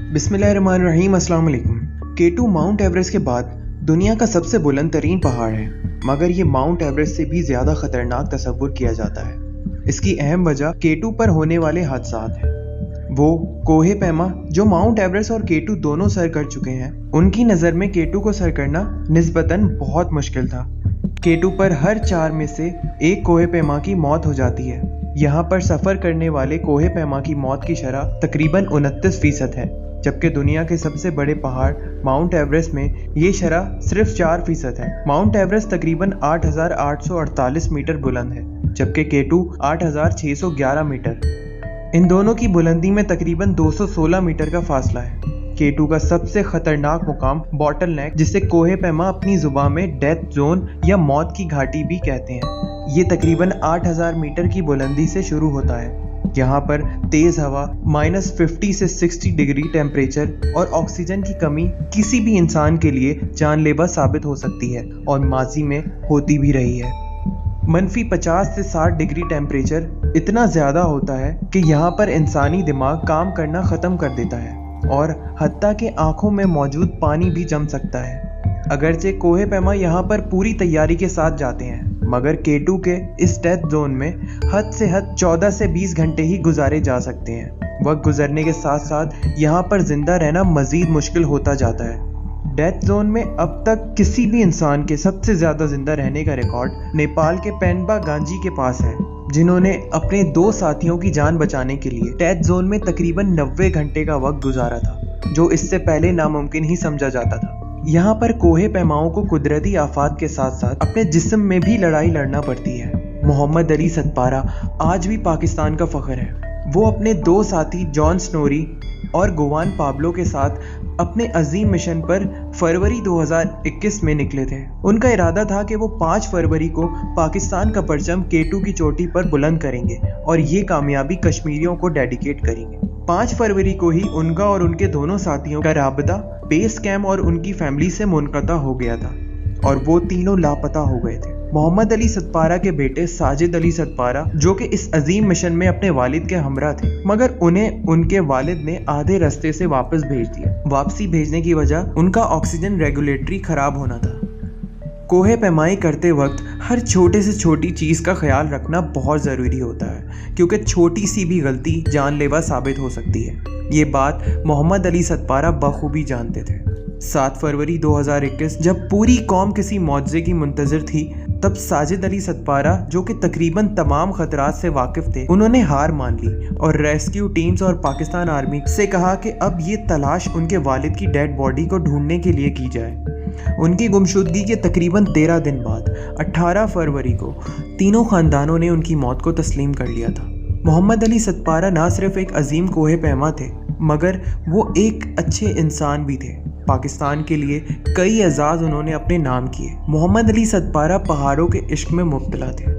बिस्मिल्लाहिर्रहमानिर्रहीम, अस्सलाम वालेकुम। K2 माउंट एवरेस्ट के बाद दुनिया का सबसे बुलंद तरीन पहाड़ है, मगर ये माउंट एवरेस्ट से भी ज़्यादा खतरनाक तस्वुर किया जाता है। इसकी अहम वजह K2 पर होने वाले हादसात हैं। वो कोहे पैमा जो माउंट एवरेस्ट और K2 दोनों सर कर चुके हैं, उनकी नज़र में K2 को सर करना निस्बतन बहुत मुश्किल था। K2 पर हर 4 में से एक कोहे पैमा की मौत हो जाती है। यहाँ पर सफ़र करने वाले कोहे पैमा की मौत की शरह तकरीबन 29% है, जबकि दुनिया के सबसे बड़े पहाड़ माउंट एवरेस्ट में ये शरह सिर्फ 4% है। माउंट एवरेस्ट तकरीबन 8,848 मीटर बुलंद है, जबकि K2 8,611 मीटर। इन दोनों की बुलंदी में तकरीबन 216 मीटर का फासला है। K2 का सबसे खतरनाक मुकाम बॉटल नेक, जिसे कोहे पैमा अपनी जुबान में डेथ जोन या मौत की घाटी भी कहते हैं, ये तकरीबन 8,000 मीटर की बुलंदी से शुरू होता है। यहाँ पर तेज हवा, -50 से 60 डिग्री टेम्परेचर और ऑक्सीजन की कमी किसी भी इंसान के लिए जानलेवा साबित हो सकती है और माजी में होती भी रही है। -50 से 60 डिग्री टेम्परेचर इतना ज़्यादा होता है कि यहाँ पर इंसानी दिमाग काम करना ख़त्म कर देता है और हत्ता के आँखों में मौजूद पानी भी जम सकता है। अगरचे कोहे पैमा यहाँ पर पूरी तैयारी के साथ जाते हैं, मगर K2 के इस डेथ जोन में हद से हद 14 से 20 घंटे ही गुजारे जा सकते हैं। वक्त गुजरने के साथ साथ यहाँ पर जिंदा रहना मजीद मुश्किल होता जाता है। डेथ जोन में अब तक किसी भी इंसान के सबसे ज़्यादा जिंदा रहने का रिकॉर्ड नेपाल के पेनबा गांजी के पास है, जिन्होंने अपने 2 साथियों की जान बचाने के लिए डेथ जोन में तकरीबन 90 घंटे का वक्त गुजारा था, जो इससे पहले नामुमकिन ही समझा जाता था। यहाँ पर कोहे पैमाओं को कुदरती आफात के साथ साथ अपने जिस्म में भी लड़ाई लड़ना पड़ती है। मोहम्मद अली सतपारा आज भी पाकिस्तान का फख्र है। वो अपने 2 साथी जॉन स्नोरी और गोवान पाब्लो के साथ अपने अजीम मिशन पर फरवरी 2021 में निकले थे। उनका इरादा था कि वो 5 फरवरी को पाकिस्तान का परचम K2 की चोटी पर बुलंद करेंगे और ये कामयाबी कश्मीरियों को डेडिकेट करेंगे। 5 फरवरी को ही उनका और उनके दोनों साथियों का राबता बेस कैम्प और उनकी फैमिली से मुनक़ता हो गया था और वो तीनों लापता हो गए थे। मोहम्मद अली सतपारा के बेटे साजिद अली सतपारा, जो कि इस अजीम मिशन में अपने वालिद के हमरा थे, मगर उन्हें उनके वालिद ने आधे रास्ते से वापस भेज दिया। वापसी भेजने की वजह उनका ऑक्सीजन रेगुलेटरी खराब होना था। कोहे पैमाई करते वक्त हर छोटे से छोटी चीज़ का ख्याल रखना बहुत ज़रूरी होता है, क्योंकि छोटी सी भी गलती जानलेवा साबित हो सकती है। ये बात मोहम्मद अली सतपारा बखूबी जानते थे। 7 फरवरी 2021 जब पूरी कौम किसी मौजज़े की मुंतज़िर थी, तब साजिद अली सतपारा, जो कि तकरीबन तमाम खतरात से वाकिफ थे, उन्होंने हार मान ली और रेस्क्यू टीम्स और पाकिस्तान आर्मी से कहा कि अब ये तलाश उनके वालिद की डेड बॉडी को ढूंढने के लिए की जाए। उनकी गुमशुदगी के तकरीबन 13 दिन बाद 18 फरवरी को तीनों ख़ानदानों ने उनकी मौत को तस्लीम कर लिया था। मोहम्मद अली सतपारा ना सिर्फ एक अजीम कोहे पैमा थे, मगर वो एक अच्छे इंसान भी थे। पाकिस्तान के लिए कई एजाज़ उन्होंने अपने नाम किए। मोहम्मद अली सतपारा पहाड़ों के इश्क में मुब्तला थे।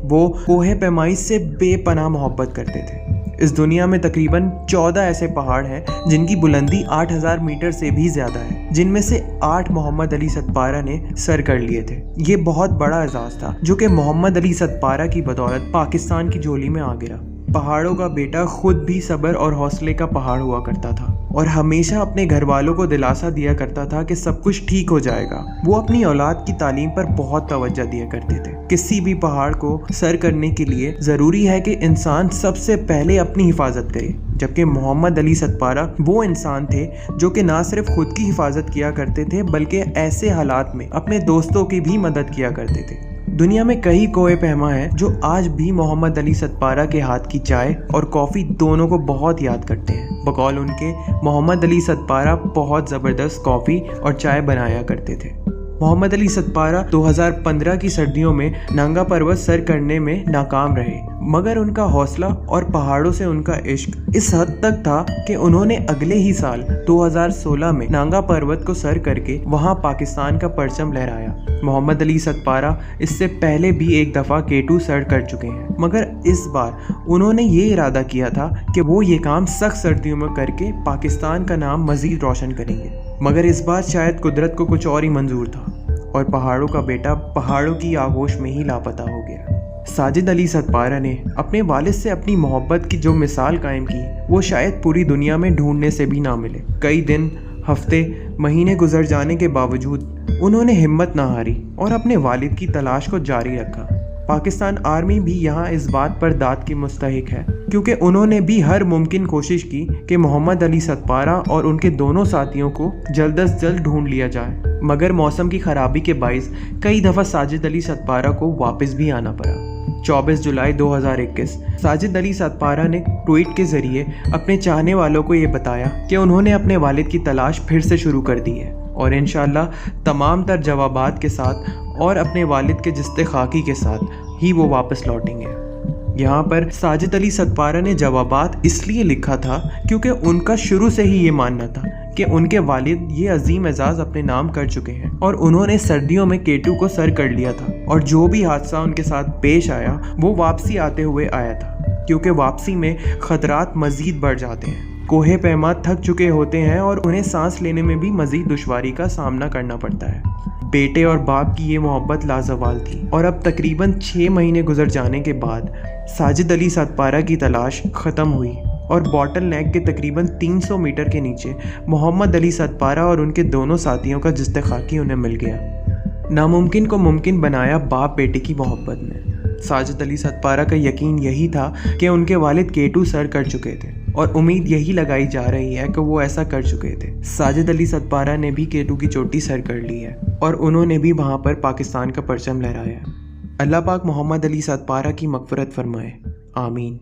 वो कोहे पैमाई से बेपनाह मोहब्बत करते थे। इस दुनिया में तकरीबन 14 ऐसे पहाड़ हैं जिनकी बुलंदी 8,000 मीटर से भी ज़्यादा है, जिनमें से 8 मोहम्मद अली सतपारा ने सर कर लिए थे। ये बहुत बड़ा एजाज़ था, जो कि मोहम्मद अली सतपारा की बदौलत पाकिस्तान की झोली में आ गिरा। पहाड़ों का बेटा खुद भी सब्र और हौसले का पहाड़ हुआ करता था और हमेशा अपने घर वालों को दिलासा दिया करता था कि सब कुछ ठीक हो जाएगा। वो अपनी औलाद की तालीम पर बहुत तवज्जो दिया करते थे। किसी भी पहाड़ को सर करने के लिए ज़रूरी है कि इंसान सबसे पहले अपनी हिफाजत करे, जबकि मोहम्मद अली सतपारा वो इंसान थे जो कि ना सिर्फ खुद की हिफाजत किया करते थे, बल्कि ऐसे हालात में अपने दोस्तों की भी मदद किया करते थे। दुनिया में कई कोहे पैमा हैं जो आज भी मोहम्मद अली सतपारा के हाथ की चाय और कॉफ़ी दोनों को बहुत याद करते हैं। बकौल उनके, मोहम्मद अली सतपारा बहुत ज़बरदस्त कॉफ़ी और चाय बनाया करते थे। मोहम्मद अली सतपारा 2015 की सर्दियों में नांगा पर्वत सर करने में नाकाम रहे, मगर उनका हौसला और पहाड़ों से उनका इश्क इस हद तक था कि उन्होंने अगले ही साल 2016 में नांगा पर्वत को सर करके वहां पाकिस्तान का परचम लहराया। मोहम्मद अली सतपारा इससे पहले भी एक दफ़ा K2 सर कर चुके हैं, मगर इस बार उन्होंने ये इरादा किया था कि वो ये काम सख्त सर्दियों में करके पाकिस्तान का नाम मज़ीद रोशन करेंगे। मगर इस बार शायद कुदरत को कुछ और ही मंजूर था और पहाड़ों का बेटा पहाड़ों की आगोश में ही लापता हो गया। साजिद अली सतपारा ने अपने वालिद से अपनी मोहब्बत की जो मिसाल कायम की वो शायद पूरी दुनिया में ढूंढने से भी ना मिले। कई दिन, हफ्ते, महीने गुजर जाने के बावजूद उन्होंने हिम्मत ना हारी और अपने वालिद की तलाश को जारी रखा। पाकिस्तान आर्मी भी यहाँ इस बात पर दाद की मुस्तहिक है क्योंकि उन्होंने भी हर मुमकिन कोशिश की कि मोहम्मद अली सतपारा और उनके दोनों साथियों को जल्द अज जल्द ढूंढ लिया जाए। मगर मौसम की खराबी के बाइस कई दफ़ा साजिद अली सतपारा को वापस भी आना पड़ा। 24 जुलाई 2021 साजिद अली सतपारा ने ट्वीट के ज़रिए अपने चाहने वालों को ये बताया कि उन्होंने अपने वालिद की तलाश फिर से शुरू कर दी है और इंशाअल्लाह तमाम तर जवाबात के साथ और अपने वालिद के जिस्ते खाकी के साथ ही वो वापस लौटेंगे। यहाँ पर साजिद अली सतपारा ने जवाबात इसलिए लिखा था क्योंकि उनका शुरू से ही ये मानना था कि उनके वालिद ये अजीम एजाज़ अपने नाम कर चुके हैं और उन्होंने सर्दियों में K2 को सर कर लिया था और जो भी हादसा उनके साथ पेश आया वो वापसी आते हुए आया था क्योंकि वापसी में ख़तरात मज़ीद बढ़ जाते हैं। कोहे पैमा थक चुके होते हैं और उन्हें सांस लेने में भी मज़ीद दुश्वारी का सामना करना पड़ता है। बेटे और बाप की ये मोहब्बत लाजवाल थी और अब तकरीबन 6 महीने गुजर जाने के बाद साजिद अली सतपारा की तलाश ख़त्म हुई और बॉटल नेक के तकरीबन 300 मीटर के नीचे मोहम्मद अली सतपारा और उनके दोनों साथियों का जिस्ते खाकी उन्हें मिल गया। नामुमकिन को मुमकिन बनाया बाप बेटे की मोहब्बत ने। साजिद अली सतपारा का यकीन यही था कि उनके वालिद K2 सर कर चुके थे और उम्मीद यही लगाई जा रही है कि वो ऐसा कर चुके थे। साजिद अली सतपारा ने भी K2 की चोटी सर कर ली है और उन्होंने भी वहाँ पर पाकिस्तान का परचम लहराया। अल्लाह पाक मोहम्मद अली सतपारा की मग़फ़िरत फरमाए। आमीन।